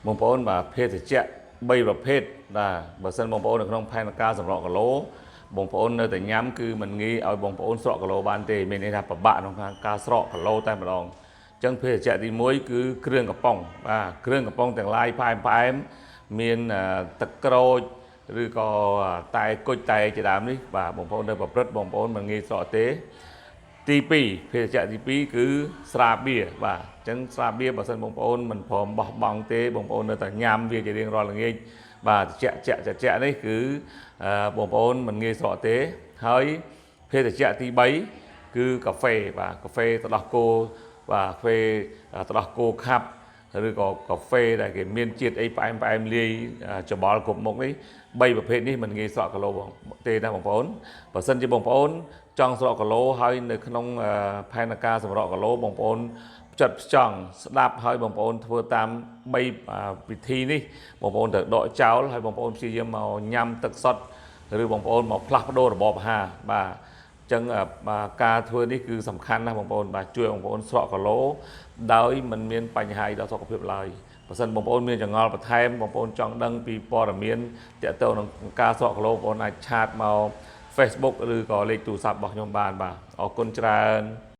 បងប្អូនបាទភេទជ្ជៈ3ប្រភេទបាទបើសិនបងប្អូននៅក្នុងផែនការសម្រក់គីឡូបងប្អូននៅតែញ៉ាំគឺមិនងាយឲ្យបងប្អូនស្រក់គីឡូបានទេមានន័យថាពិបាកក្នុងការស្រក់គីឡូតែម្ដងអញ្ចឹងភេទជ្ជៈទី1គឺគ្រឿងកំប៉ុងបាទគ្រឿងកំប៉ុងទាំងឡាយផ្អែមមានទឹកក្រូចឬក៏តែគុជតែជាដើមនេះបាទបងប្អូននៅប្រព្រឹត្តបងប្អូនមិនងាយស្រក់ទេទី2ភេសជ្ជៈទី2គឺស្រាបៀរបាទអញ្ចឹងស្រាបៀរបើសិនបងប្អូនមិនព្រមបោះបង់ទេបងប្អូននៅតែញ៉ាំវាជារៀងរាល់ល្ងាចបាទជ្ជៈនេះគឺបងប្អូនមិនងាយស្រក់ទេហើយភេសជ្ជៈទី3គឺកាហ្វេបាទកាហ្វេទឹកដោះគោបាទកាហ្វេទឹកដោះគោខាប់ឬក៏កាហ្វេដែលគេមានជាតិអីផ្អែមលាយច្បល់គ្រប់មុខនេះ3ប្រភេទនេះមិនងាយស្រក់គីឡូទេណាបងប្អូនបើសិនជាបងប្អូនចង់ស្រក់គីឡូហើយនៅក្នុងផែនការសម្រក់គីឡូបងប្អូនផ្ចិតផ្ចង់ស្ដាប់ហើយបងប្អូនធ្វើតាម3វិធីនេះបងប្អូនត្រូវដកចោលហើយបងប្អូនព្យាយាមមកញ៉ាំទឹកសុទ្ធឬបងប្អូនមកផ្លាស់ប្ដូររបបអាហារបាទចឹងការធ្វើនេះគឺសំខាន់ណាស់បងប្អូនបាទជួយបងប្អូនស្រក់គីឡូដោយមិនមានបញ្ហាដល់សុខភាពឡើយបើសិនបងប្អូនមានចង្អល់បន្ថែមបងប្អូនចង់ដឹងពីព័ត៌មានទាក់ទងនឹងការស្រក់គីឡូបងប្អូនអាចឆាតមក Facebook ឬក៏លេខទូរស័ព្ទរបស់ខ្ញុំបានបាទអរគុណច្រើន